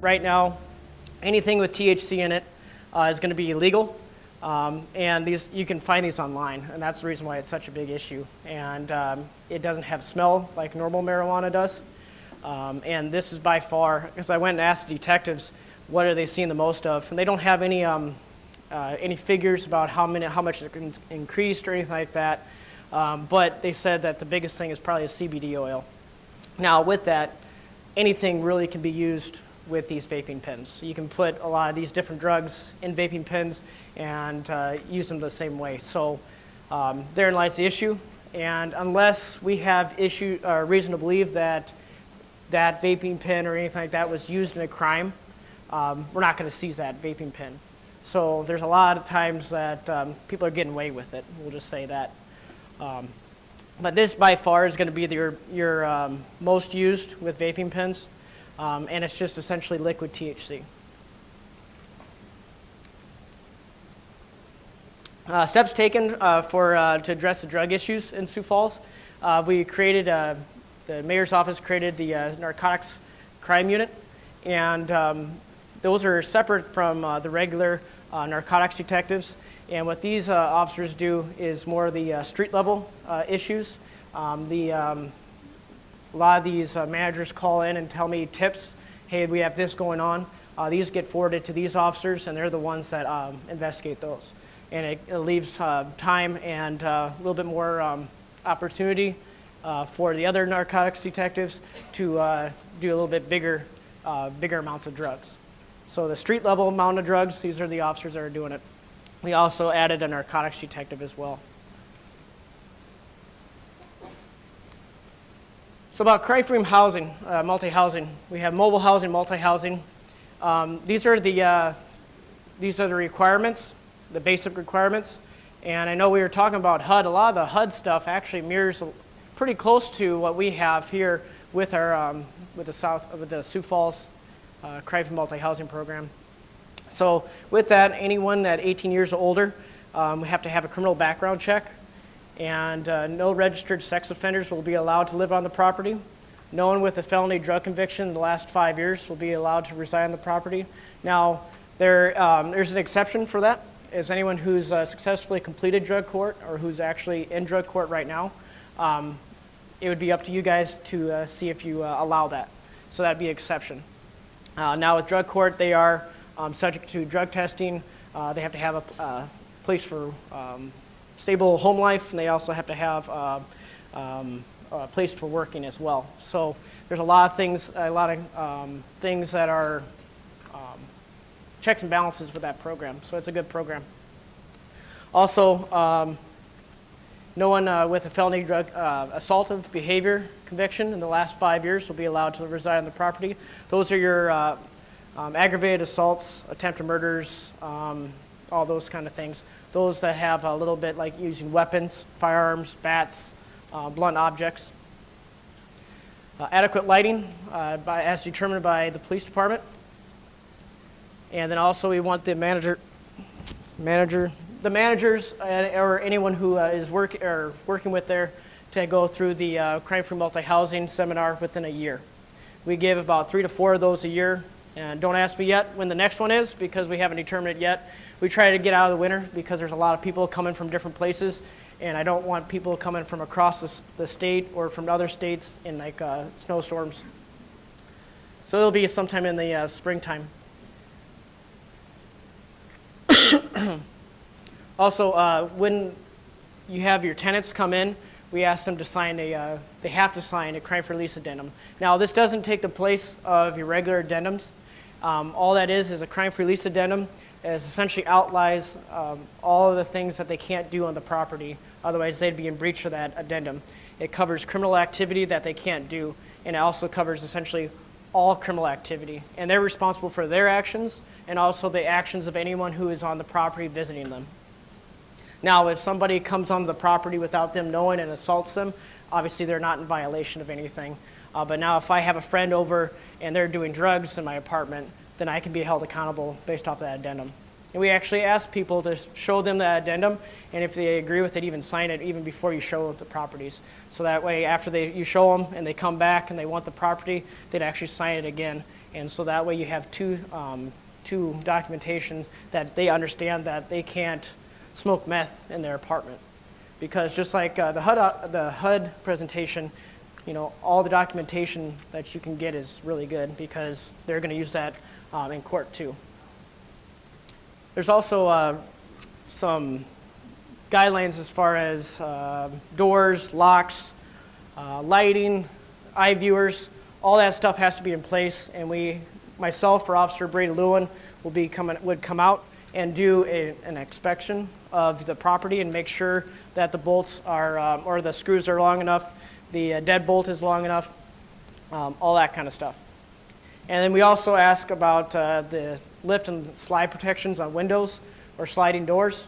Right now, anything with THC in it is going to be illegal, and you can find these online, and that's the reason why it's such a big issue. And it doesn't have smell like normal marijuana does. And this is by far, because I went and asked detectives what are they seeing the most of, and they don't have any figures about how much it increased or anything like that. But they said that the biggest thing is probably a CBD oil. Now with that, anything really can be used with these vaping pens. You can put a lot of these different drugs in vaping pens and use them the same way. So therein lies the issue. And unless we have reason to believe that that vaping pen or anything like that was used in a crime, we're not going to seize that vaping pen. So there's a lot of times that people are getting away with it. We'll just say that. But this by far is going to be your most used with vaping pens, and it's just essentially liquid THC. Steps taken to address the drug issues in Sioux Falls. We created, the mayor's office created the narcotics crime unit, and those are separate from the regular narcotics detectives. And what these officers do is more of the street level issues. A lot of these managers call in and tell me tips. Hey, we have this going on. These get forwarded to these officers, and they're the ones that investigate those. And it leaves time and a little bit more opportunity for the other narcotics detectives to do a little bit bigger amounts of drugs. So the street level amount of drugs, these are the officers that are doing it. We also added a narcotics detective as well. So about crime-free housing, multi-housing. We have mobile housing, multi-housing. These are the requirements, the basic requirements. And I know we were talking about HUD. A lot of the HUD stuff actually mirrors pretty close to what we have here with our with the Sioux Falls crime-free multi-housing program. So with that, anyone at 18 years or older, we have to have a criminal background check, and no registered sex offenders will be allowed to live on the property. No one with a felony drug conviction in the last 5 years will be allowed to reside on the property. Now, there's an exception for that, is anyone who's successfully completed drug court or who's actually in drug court right now. It would be up to you guys to see if you allow that. So that'd be an exception. Now with drug court, they are subject to drug testing. They have to have a place for stable home life, and they also have to have a place for working as well. So there's a lot of things that are checks and balances with that program. So it's a good program. Also, no one with a felony drug assaultive behavior conviction in the last 5 years will be allowed to reside on the property. Those are your aggravated assaults, attempted murders, all those kind of things. Those that have a little bit like using weapons, firearms, bats, blunt objects. Adequate lighting as determined by the police department. And then also we want the managers or anyone who is working with there to go through the crime-free multi-housing seminar within a year. We give about 3 to 4 of those a year. And don't ask me yet when the next one is, because we haven't determined it yet. We try to get out of the winter because there's a lot of people coming from different places, and I don't want people coming from across the state or from other states in like snowstorms. So it'll be sometime in the springtime. Also, when you have your tenants come in, we ask them to sign they have to sign a crime-free lease addendum. Now, this doesn't take the place of your regular addendums. All that is a crime-free lease addendum. It essentially outlines all of the things that they can't do on the property, otherwise they'd be in breach of that addendum. It covers criminal activity that they can't do, and it also covers essentially all criminal activity. And they're responsible for their actions and also the actions of anyone who is on the property visiting them. Now, if somebody comes onto the property without them knowing and assaults them, obviously they're not in violation of anything. But now if I have a friend over and they're doing drugs in my apartment, then I can be held accountable based off that addendum. And we actually ask people to show them the addendum, and if they agree with it, even sign it even before you show the properties. So that way, after you show them and they come back and they want the property, they'd actually sign it again. And so that way you have two documentation that they understand that they can't smoke meth in their apartment. Because just like the HUD presentation, all the documentation that you can get is really good because they're going to use that in court too. There's also some guidelines as far as doors, locks, lighting, eye viewers. All that stuff has to be in place, and myself or Officer Brady Lewin would come out and do an inspection of the property and make sure that the bolts are, or the screws are long enough, the deadbolt is long enough, all that kind of stuff. And then we also ask about the lift and slide protections on windows or sliding doors.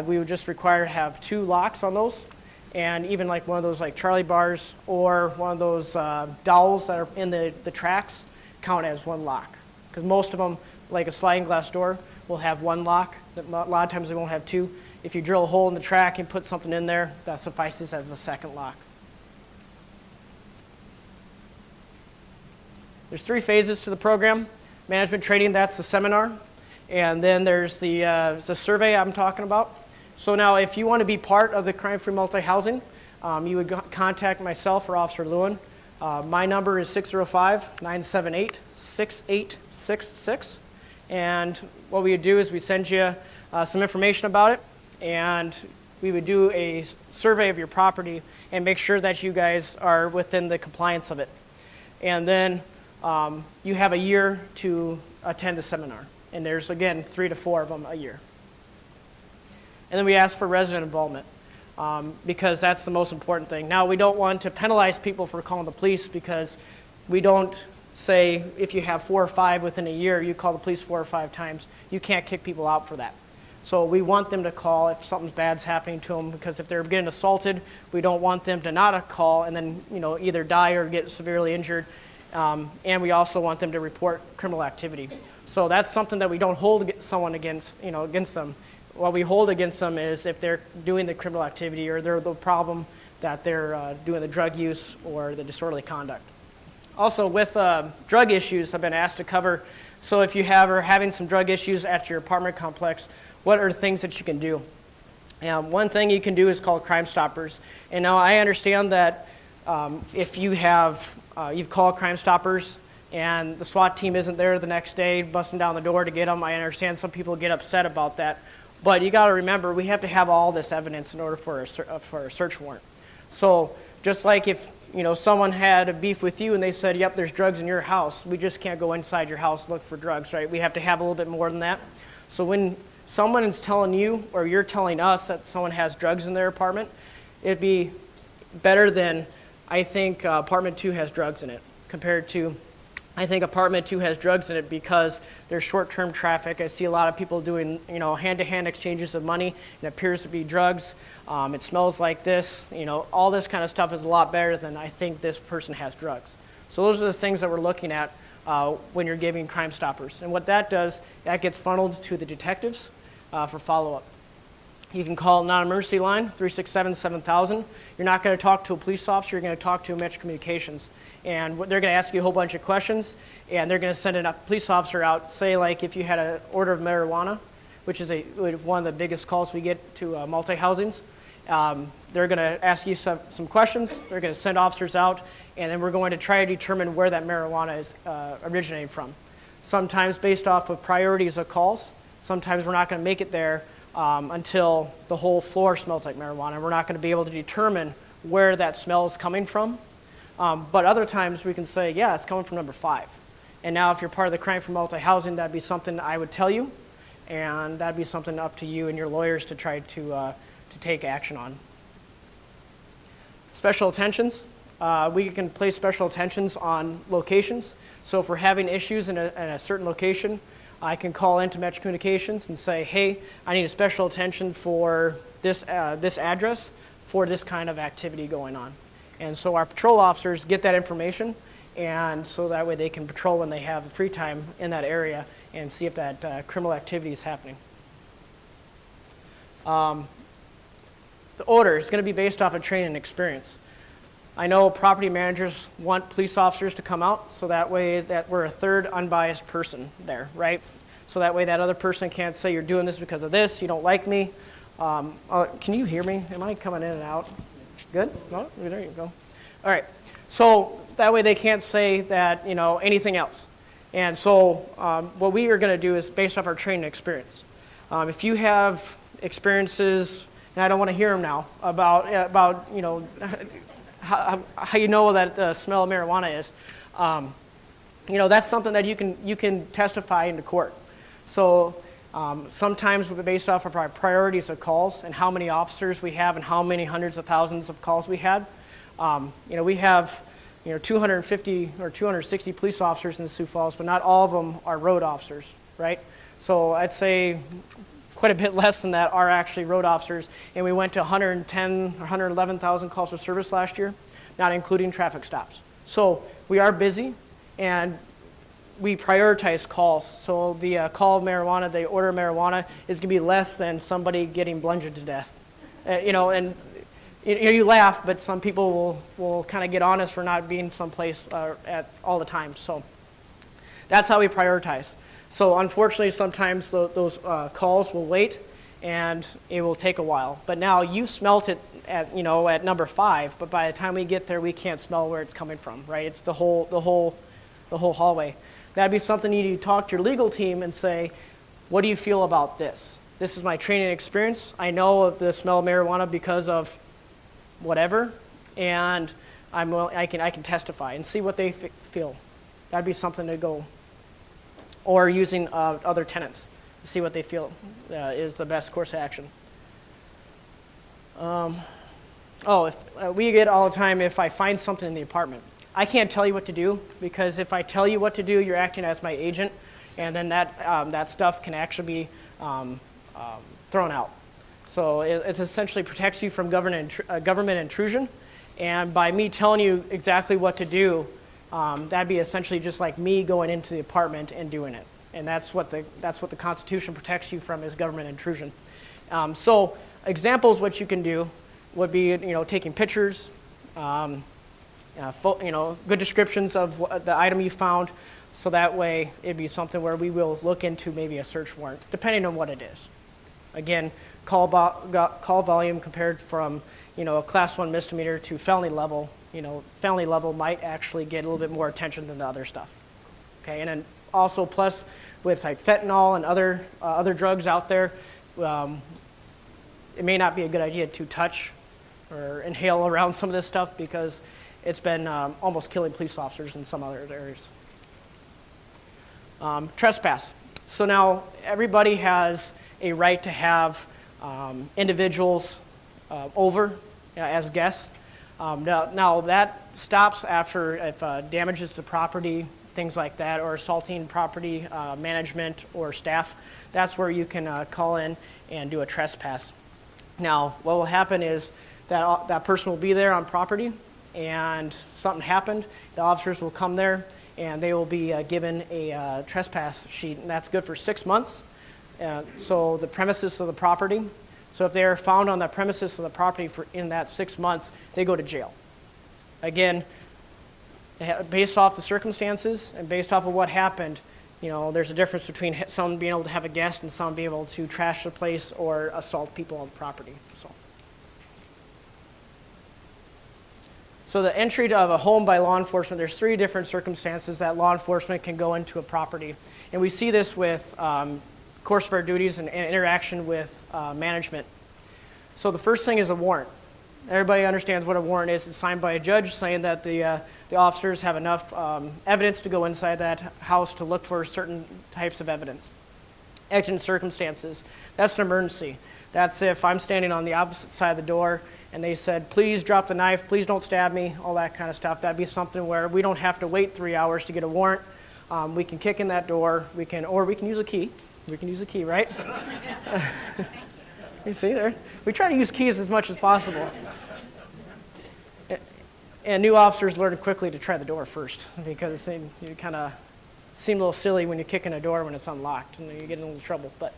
We would just require to have 2 locks on those, and even like one of those like Charlie bars or one of those dowels that are in the tracks count as 1 lock. Because most of them, like a sliding glass door, will have 1 lock. A lot of times they won't have 2. If you drill a hole in the track and put something in there, that suffices as a second lock. There's 3 phases to the program. Management training, that's the seminar. And then there's the survey I'm talking about. So now if you want to be part of the crime-free multi-housing, you would contact myself or Officer Lewin. My number is 605-978-6866. And what we would do is we send you some information about it, and we would do a survey of your property and make sure that you guys are within the compliance of it. And then you have a year to attend the seminar. And there's, again, 3 to 4 of them a year. And then we ask for resident involvement because that's the most important thing. Now, we don't want to penalize people for calling the police because we don't say if you have 4 or 5 within a year, you call the police 4 or 5 times. You can't kick people out for that. So we want them to call if something bad's happening to them, because if they're getting assaulted, we don't want them to not call and then either die or get severely injured. And we also want them to report criminal activity. So that's something that we don't hold someone against them. What we hold against them is if they're doing the criminal activity or they're the problem that they're doing the drug use or the disorderly conduct. Also, with drug issues, I've been asked to cover. So if you are having some drug issues at your apartment complex, what are things that you can do? One thing you can do is called Crime Stoppers. And now I understand that if you've called Crime Stoppers and the SWAT team isn't there the next day busting down the door to get them, I understand some people get upset about that. But you got to remember, we have to have all this evidence in order for a search warrant. So just like if someone had a beef with you and they said, yep, there's drugs in your house, we just can't go inside your house and look for drugs, right? We have to have a little bit more than that. So when someone is telling you or you're telling us that someone has drugs in their apartment, it'd be better than, I think apartment 2 has drugs in it, compared to, I think apartment 2 has drugs in it because there's short-term traffic. I see a lot of people doing, hand-to-hand exchanges of money, and it appears to be drugs. It smells like this. All this kind of stuff is a lot better than I think this person has drugs. So those are the things that we're looking at when you're giving Crime Stoppers. And what that does, that gets funneled to the detectives for follow-up. You can call non-emergency line, 367-7000. You're not going to talk to a police officer, you're going to talk to Metro Communications. And they're going to ask you a whole bunch of questions, and they're going to send a police officer out. Say, like, if you had an order of marijuana, which is one of the biggest calls we get to multi-housings, they're going to ask you some questions. They're going to send officers out, and then we're going to try to determine where that marijuana is originating from. Sometimes based off of priorities of calls. Sometimes we're not going to make it there until the whole floor smells like marijuana. We're not going to be able to determine where that smell is coming from. But other times we can say, yeah, it's coming from number 5. And now if you're part of the crime for multi-housing, that'd be something I would tell you, and that'd be something up to you and your lawyers to try to take action on. Special attentions. We can place special attentions on locations. So if we're having issues in a certain location, I can call into Metro Communications and say, hey, I need a special attention for this address for this kind of activity going on. And so our patrol officers get that information, and so that way they can patrol when they have free time in that area and see if that criminal activity is happening. The order is going to be based off of training and experience. I know property managers want police officers to come out, so that way that we're a third unbiased person there, right? So that way that other person can't say you're doing this because of this, you don't like me. Can you hear me? Am I coming in and out? Good? No? There you go. All right. So that way they can't say that, anything else. And so what we are going to do is based off our training experience. If you have experiences, and I don't want to hear them now, about how you know that the smell of marijuana is, that's something that you can testify into court. So sometimes we're based off of our priorities of calls and how many officers we have and how many hundreds of thousands of calls we had. We have 250 or 260 police officers in the Sioux Falls, but not all of them are road officers, right? So I'd say quite a bit less than that are actually road officers, and we went to 110 or 111,000 calls for service last year, not including traffic stops. So we are busy, and we prioritize calls. So the call of marijuana, the order of marijuana, is going to be less than somebody getting bludgeoned to death. And you laugh, but some people will kind of get on us for not being someplace at all the time. So that's how we prioritize. So unfortunately, sometimes those calls will wait, and it will take a while. But now you smelt it at number 5, but by the time we get there, we can't smell where it's coming from, right? It's the whole hallway. That'd be something you need to talk to your legal team and say, what do you feel about this? This is my training experience. I know of the smell of marijuana because of whatever, and I can testify and see what they feel. That'd be something to go. Or using other tenants to see what they feel is the best course of action. We get all the time if I find something in the apartment. I can't tell you what to do, because if I tell you what to do, you're acting as my agent, and then that stuff can actually be thrown out. So it essentially protects you from government intrusion, and by me telling you exactly what to do, that'd be essentially just like me going into the apartment and doing it. And that's what the Constitution protects you from, is government intrusion. So examples what you can do would be taking pictures, good descriptions of the item you found, so that way it'd be something where we will look into maybe a search warrant, depending on what it is. Again, call volume compared from a class 1 misdemeanor to felony level. Felony level might actually get a little bit more attention than the other stuff. Okay, and then also plus with like fentanyl and other drugs out there, it may not be a good idea to touch or inhale around some of this stuff, because it's been almost killing police officers in some other areas. Trespass. So now everybody has a right to have individuals over as guests. Now that stops after if damages to property, things like that, or assaulting property management or staff. That's where you can call in and do a trespass. Now, what will happen is that person will be there on property, and something happened. The officers will come there, and they will be given a trespass sheet, and that's good for 6 months. So the premises of the property. So if they are found on the premises of the property in that 6 months, they go to jail. Again, based off the circumstances and based off of what happened, there's a difference between someone being able to have a guest and someone being able to trash the place or assault people on the property. So the entry of a home by law enforcement, there's 3 different circumstances that law enforcement can go into a property. And we see this with course of our duties and interaction with management. So the first thing is a warrant. Everybody understands what a warrant is. It's signed by a judge saying that the officers have enough evidence to go inside that house to look for certain types of evidence. Exigent circumstances. That's an emergency. That's if I'm standing on the opposite side of the door and they said, please drop the knife, please don't stab me, all that kind of stuff. That'd be something where we don't have to wait 3 hours to get a warrant. We can kick in that door, or we can use a key. We can use a key, right? You see there? We try to use keys as much as possible. And new officers learn quickly to try the door first, because you kind of seem a little silly when you kick in a door when it's unlocked, and you get in a little trouble. But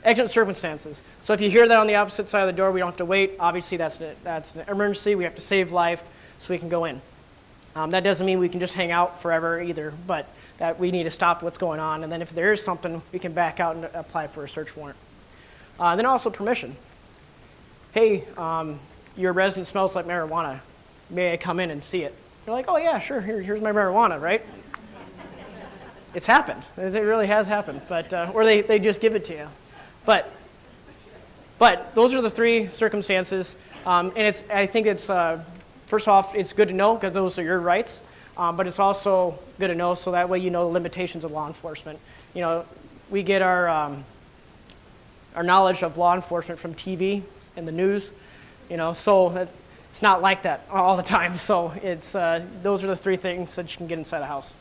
Exigent circumstances. So if you hear that on the opposite side of the door, we don't have to wait. Obviously, that's an emergency. We have to save life so we can go in. That doesn't mean we can just hang out forever either, but that we need to stop what's going on. And then if there is something, we can back out and apply for a search warrant. Then also permission. Hey, your residence smells like marijuana. May I come in and see it? You're like, oh yeah, sure, here's my marijuana, right? It's happened. It really has happened. But or they just give it to you. But those are the three circumstances. And I think it's, first off, it's good to know because those are your rights. But it's also good to know so that way you know the limitations of law enforcement. You know, we get our knowledge of law enforcement from TV and the news. You know, so it's not like that all the time. So it's those are the three things that you can get inside a house.